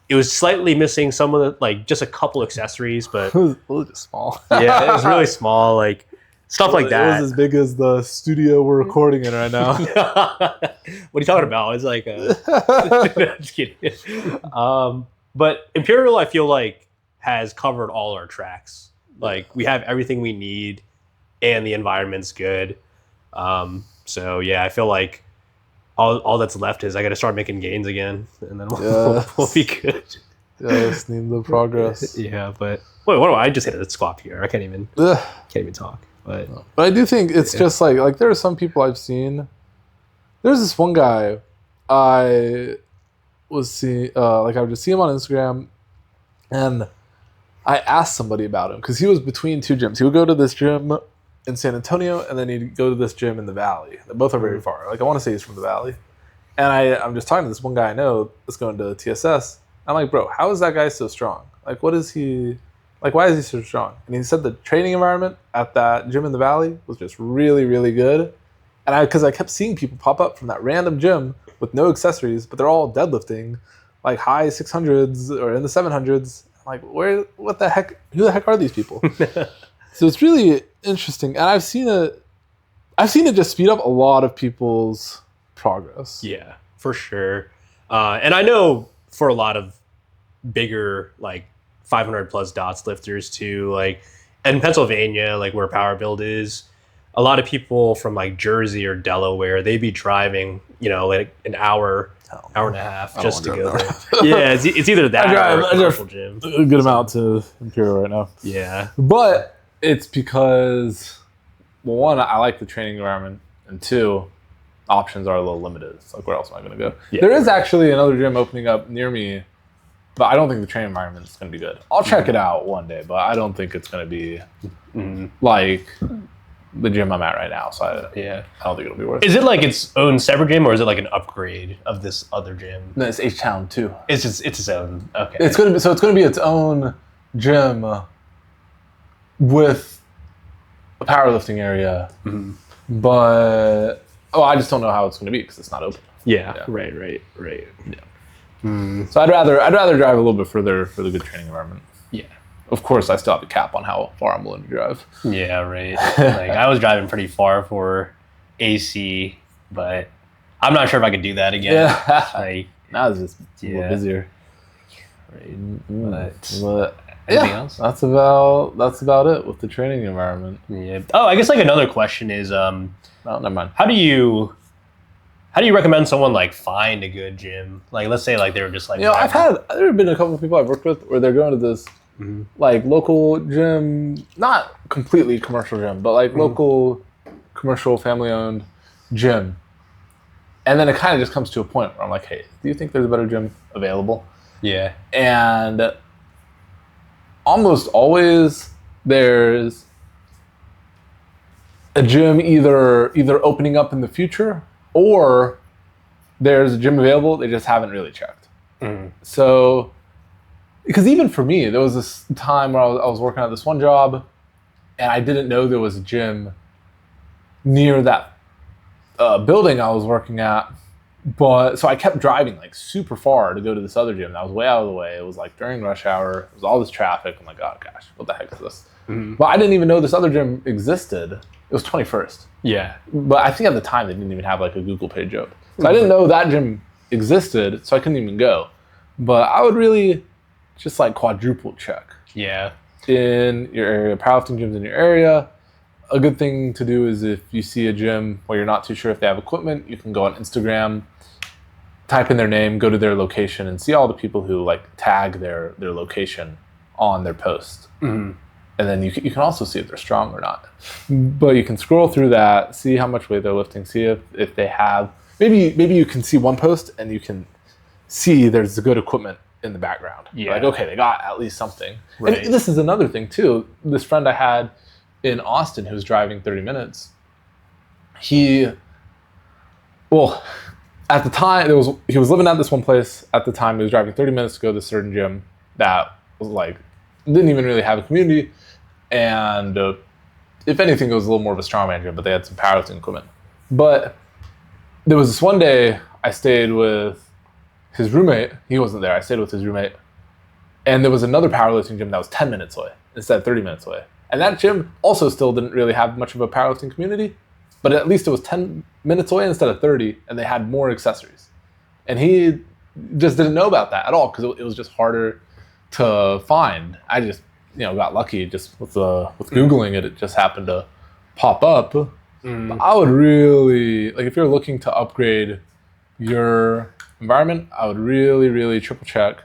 it was slightly missing some of the like just a couple accessories, but it was just small. Yeah, it was really small, like stuff like that. It was as big as the studio we're recording in right now. What are you talking about? It's like just kidding. But Imperial, I feel like, has covered all our tracks. Like we have everything we need, and the environment's good. So yeah, I feel like all that's left is I got to start making gains again, and then we'll be good. Yes, need the progress. Yeah, but wait, what do I just hit a squat here? I can't even talk. But I do think it's just like there are some people I've seen. There's this one guy I was seeing, like I would just see him on Instagram, and I asked somebody about him because he was between two gyms. He would go to this gym in San Antonio, and then he'd go to this gym in the Valley. They both are very far. Like I want to say he's from the Valley, and I'm just talking to this one guy I know that's going to TSS. I'm like, bro, how is that guy so strong? Like, what is he? Like, why is he so strong? And he said the training environment at that gym in the Valley was just really, really good. And because I kept seeing people pop up from that random gym with no accessories, but they're all deadlifting, like high 600s or in the 700s. I'm like, what the heck? Who the heck are these people? So it's really interesting, and I've seen it just speed up a lot of people's progress. Yeah, for sure. And I know for a lot of bigger, like 500 plus dots lifters too, like in Pennsylvania, like where Power Build is, a lot of people from like Jersey or Delaware, they be driving, like an hour and a half just to go there. Yeah, it's either that or a commercial gym. A good amount to Imperial right now. Yeah. But it's because, well, one, I like the training environment, and two, options are a little limited. It's like, where else am I going to go? Yeah. There is actually another gym opening up near me, but I don't think the training environment is going to be good. I'll check it out one day, but I don't think it's going to be like the gym I'm at right now. So I don't think it'll be worth it. Is it like its own separate gym, or is it like an upgrade of this other gym? No, it's H-Town too. It's its own. Okay. It's going to be its own gym with a powerlifting area, but I just don't know how it's going to be because it's not open. Yeah. Right. Yeah. So I'd rather drive a little bit further for the good training environment. Yeah. Of course, I still have a cap on how far I'm willing to drive. Yeah, right. Like I was driving pretty far for AC, but I'm not sure if I could do that again. Yeah. Like now it's just a little busier. Right. But anything else? That's about it with the training environment. Yeah. Oh, I guess like another question is never mind. How do you recommend someone like find a good gym? Like let's say like they were just like there have been a couple of people I've worked with where they're going to this like local gym, not completely commercial gym, but like local commercial family owned gym. And then it kind of just comes to a point where I'm like, hey, do you think there's a better gym available? Yeah. And almost always there's a gym either opening up in the future or there's a gym available, they just haven't really checked. So, because even for me, there was this time where I was working at this one job and I didn't know there was a gym near that building I was working at. But so I kept driving like super far to go to this other gym that was way out of the way. It was like during rush hour. It was all this traffic. I'm like, oh gosh, what the heck is this? But I didn't even know this other gym existed. It was 21st. Yeah. But I think at the time they didn't even have like a Google page up. So I didn't know that gym existed, so I couldn't even go. But I would really just like quadruple check. Yeah. In your area, powerlifting gyms in your area. A good thing to do is if you see a gym where you're not too sure if they have equipment, you can go on Instagram, type in their name, go to their location, and see all the people who like tag their location on their post. And then you can also see if they're strong or not. But you can scroll through that, see how much weight they're lifting, see if they have. Maybe you can see one post and you can see there's good equipment in the background. Yeah. Like, okay, they got at least something. Right. And this is another thing too. This friend I had in Austin who was driving 30 minutes, at the time, he was living at this one place. At the time, he was driving 30 minutes to go to a certain gym that was like, didn't even really have a community. And if anything, it was a little more of a strongman gym, but they had some powerlifting equipment. But there was this one day I stayed with his roommate. He wasn't there. I stayed with his roommate. And there was another powerlifting gym that was 10 minutes away instead of 30 minutes away. And that gym also still didn't really have much of a powerlifting community, but at least it was 10 minutes away instead of 30, and they had more accessories. And he just didn't know about that at all because it was just harder to find. I just got lucky just with Googling it. It just happened to pop up. But I would really, like if you're looking to upgrade your environment, I would really, really triple check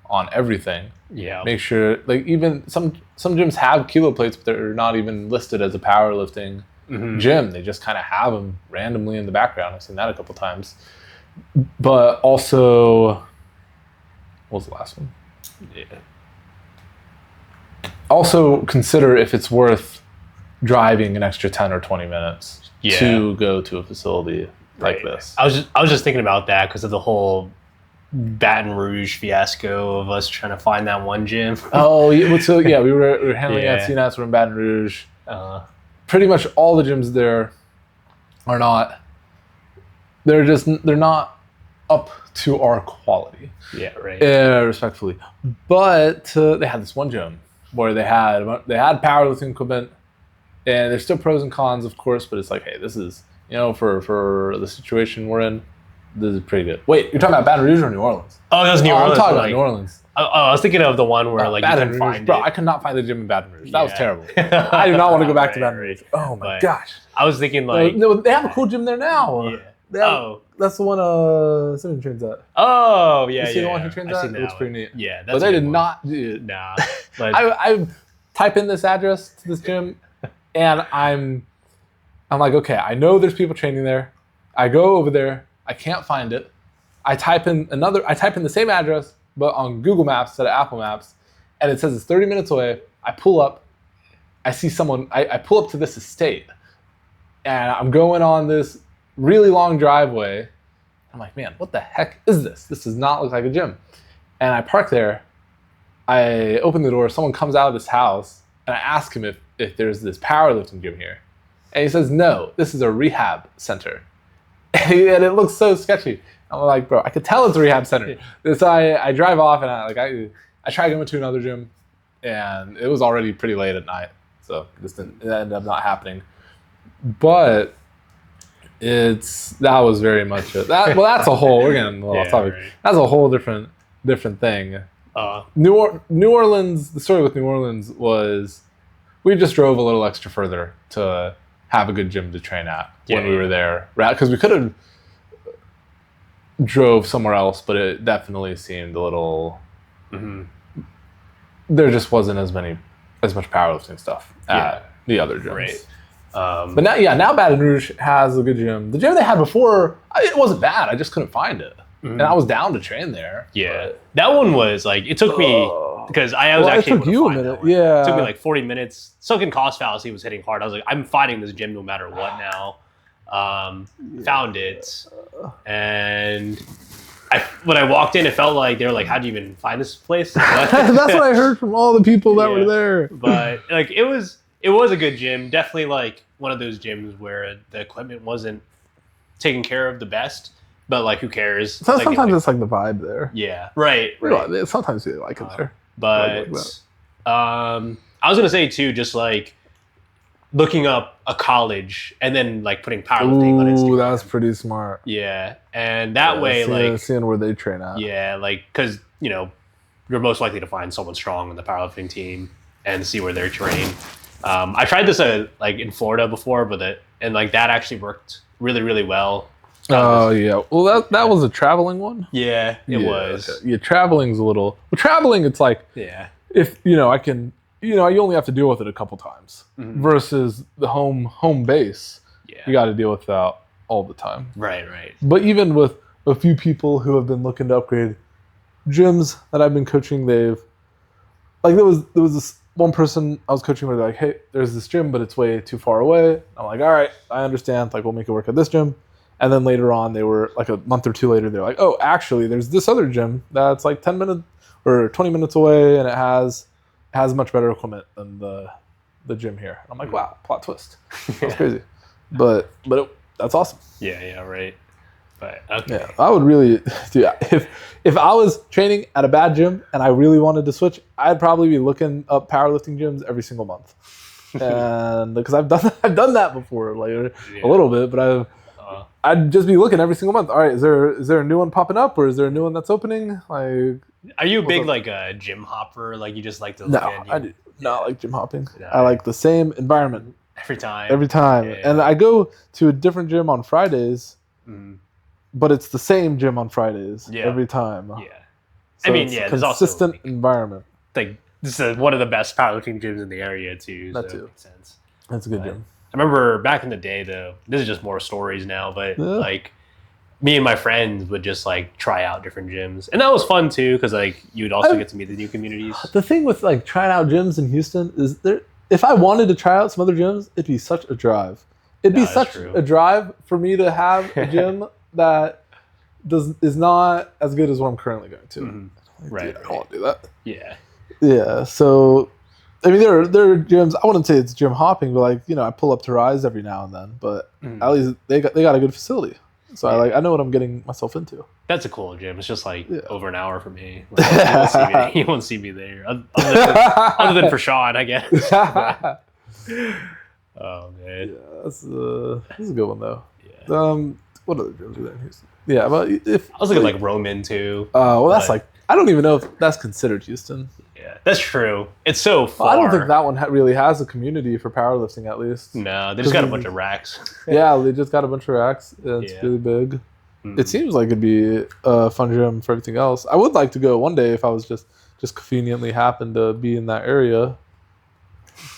on everything. Yeah. Make sure, like even some gyms have kilo plates, but they're not even listed as a powerlifting gym. They just kind of have them randomly in the background. I've seen that a couple times. But also, what was the last one? Yeah. Also consider if it's worth driving an extra 10 or 20 minutes to go to a facility like this. I was just thinking about that because of the whole Baton Rouge fiasco of us trying to find that one gym. Oh, yeah. So yeah, we were handling at CNAS. We're in Baton Rouge. Pretty much all the gyms there are not. They're not up to our quality. Yeah, right. Respectfully, but they had this one gym where they had powerlifting equipment, and there's still pros and cons, of course, but it's like, hey, this is, for the situation we're in, this is pretty good. Wait, you're talking about Baton Rouge or New Orleans? Oh, that was New Orleans. I'm talking about New Orleans. I was thinking of the one where like you couldn't find it. Bro, I could not find the gym in Baton Rouge. That was terrible. I do not want to go back to Baton Rouge. Oh my gosh. I was thinking like no, they have a cool gym there now. Yeah. That's the one Simon trains at. Oh yeah, you see the one he trains at? It looks pretty neat. Yeah, that's but they did not do it. Nah. But I type in this address to this gym, and I'm like, okay, I know there's people training there. I go over there. I can't find it. I type in the same address, but on Google Maps instead of Apple Maps, and it says it's 30 minutes away. I pull up. I see someone. I pull up to this estate, and I'm going on this really long driveway. I'm like, man, what the heck is this? This does not look like a gym. And I park there. I open the door. Someone comes out of this house, and I ask him if there's this powerlifting gym here. And he says, no, this is a rehab center. And it looks so sketchy. I'm like, bro, I could tell it's a rehab center. So I drive off, and I try going to another gym, and it was already pretty late at night. So it ended up not happening. But that was very much it. That's a whole, we're getting a little off topic. Right. That's a whole different thing. New Orleans, the story with New Orleans was we just drove a little extra further to have a good gym to train at when we were there. Because we could have drove somewhere else, but it definitely seemed a little, there just wasn't as much powerlifting stuff at the other gyms. Right. But now Baton Rouge has a good gym. The gym they had before, it wasn't bad. I just couldn't find it. And I was down to train there. Yeah. That one was like, it took me, because I was actually able to find that one. Yeah. It took me like 40 minutes. Sunken cost fallacy was hitting hard. I was like, I'm finding this gym no matter what now. Found it. And when I walked in, it felt like they were like, how do you even find this place? That's what I heard from all the people that were there. But like, it was a good gym. Definitely like one of those gyms where the equipment wasn't taken care of the best, but like who cares? So sometimes it's like the vibe there. Yeah. Right. Sometimes you like it there. But I was gonna say too, just like looking up a college and then like putting powerlifting on Instagram. Ooh, that's pretty smart. Yeah. And that way seeing where they train at. Yeah, like because you're most likely to find someone strong on the powerlifting team and see where they're trained. I tried this like in Florida before, but that actually worked really, really well. Oh yeah, well that was a traveling one. Yeah, it was. Okay. Yeah, traveling's a little. Well, traveling, it's like if I can, you only have to deal with it a couple times versus the home base. Yeah, you got to deal with that all the time. Right. But even with a few people who have been looking to upgrade gyms that I've been coaching, they've like there was this one person I was coaching where they're like, hey, there's this gym, but it's way too far away. I'm like, all right, I understand. Like, we'll make it work at this gym. And then later on, they were like a month or two later, they're like, oh, actually, there's this other gym that's like 10 minutes or 20 minutes away, and it has much better equipment than the gym here. And I'm like, wow, plot twist. That's crazy. But that's awesome. Yeah, right. But okay. Yeah, I would really do if I was training at a bad gym and I really wanted to switch, I'd probably be looking up powerlifting gyms every single month. And because I've done that before, like a little bit, but I'd just be looking every single month. All right, is there a new one popping up, or is there a new one that's opening? Like, are you a big like a gym hopper? Like you just like to look at? I do not like gym hopping. No, I like the same environment every time. Yeah. And I go to a different gym on Fridays, but it's the same gym on Fridays every time. Yeah, so it's consistent environment. Like this is one of the best powerlifting gyms in the area too. That too. Makes sense. That's a good gym. I remember back in the day, though, this is just more stories now, but like me and my friends would just like try out different gyms. And that was fun too, because like you'd also get to meet the new communities. The thing with like trying out gyms in Houston is if I wanted to try out some other gyms, it'd be such a drive. It'd be such a drive for me to have a gym that is not as good as what I'm currently going to. Like, right. I don't want to do that. Yeah. Yeah. So I mean, there are gyms. I wouldn't say it's gym hopping, but like I pull up to Rise every now and then. But at least they got a good facility. So I know what I'm getting myself into. That's a cool gym. It's just like Yeah. over an hour for me. Like, you won't see me there. Other than for Sean, I guess. But, oh man. Yeah, this is a good one though. Yeah. What other gyms are there in Houston? Yeah, but if I was looking like Roman too. well, that's but- like I don't even know if that's considered Houston. Yeah, that's true. It's so far. I don't think that one really has a community for powerlifting, at least. No, they just got a bunch of racks. Yeah, they just got a bunch of racks. And it's Yeah. really big. Mm. It seems like it'd be a fun gym for everything else. I would like to go one day if I was just conveniently happened to be in that area.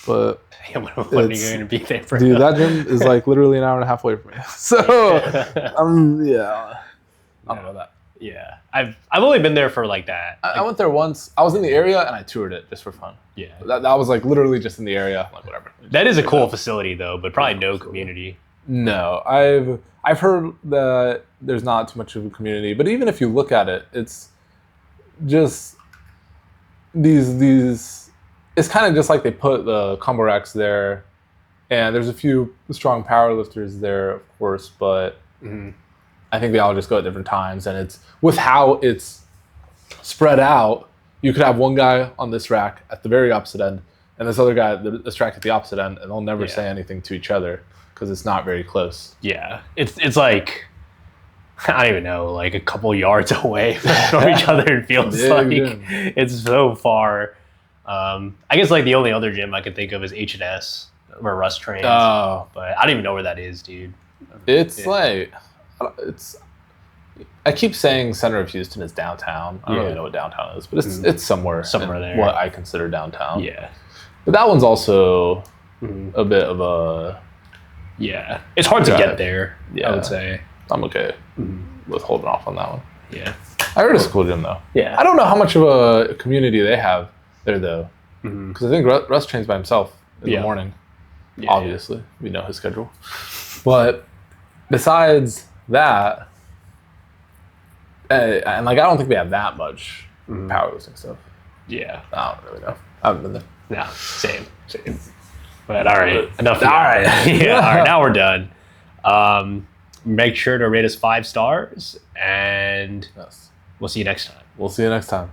But Yeah, when are you going to be there for? dude, that gym is like literally an hour and a half away from me. So yeah, I don't know that. Yeah, I've only been there for like that. I went there once. I was in the area and I toured it just for fun. Yeah, That was like literally just in the area. Like whatever. that is a cool facility though, but probably no community. No, I've heard that there's not too much of a community, but even if you look at it, it's just these. It's kind of just like they put the combo racks there, and there's a few strong powerlifters there, of course, but I think they all just go at different times, and it's with how it's spread out. You could have one guy on this rack at the very opposite end, and this other guy at this rack at the opposite end, and they'll never say anything to each other because it's not very close. Yeah, it's like I don't even know, like a couple yards away from each other. It feels like it's so far. I guess like the only other gym I could think of is H&S where Russ trains. Oh, But I don't even know where that is, dude. it's like I keep saying center of Houston is downtown. I don't really know what downtown is, but it's somewhere there. what I consider downtown. Yeah, but that one's also a bit of a it's hard to Drive. get there. Yeah. I would say. I'm okay with holding off on that one. Yeah, I heard it's a cool gym though. yeah. I don't know how much of a community they have there though, Mhm. because I think Russ trains by himself in the morning. Yeah, Obviously, we know his schedule. But besides that, and like I don't think we have that much powerlifting stuff. Yeah. I don't really know. I haven't been there. No, same. But all right, enough. All right. Yeah. All right, now we're done. Make sure to rate us 5 stars, and Yes. we'll see you next time. We'll see you next time.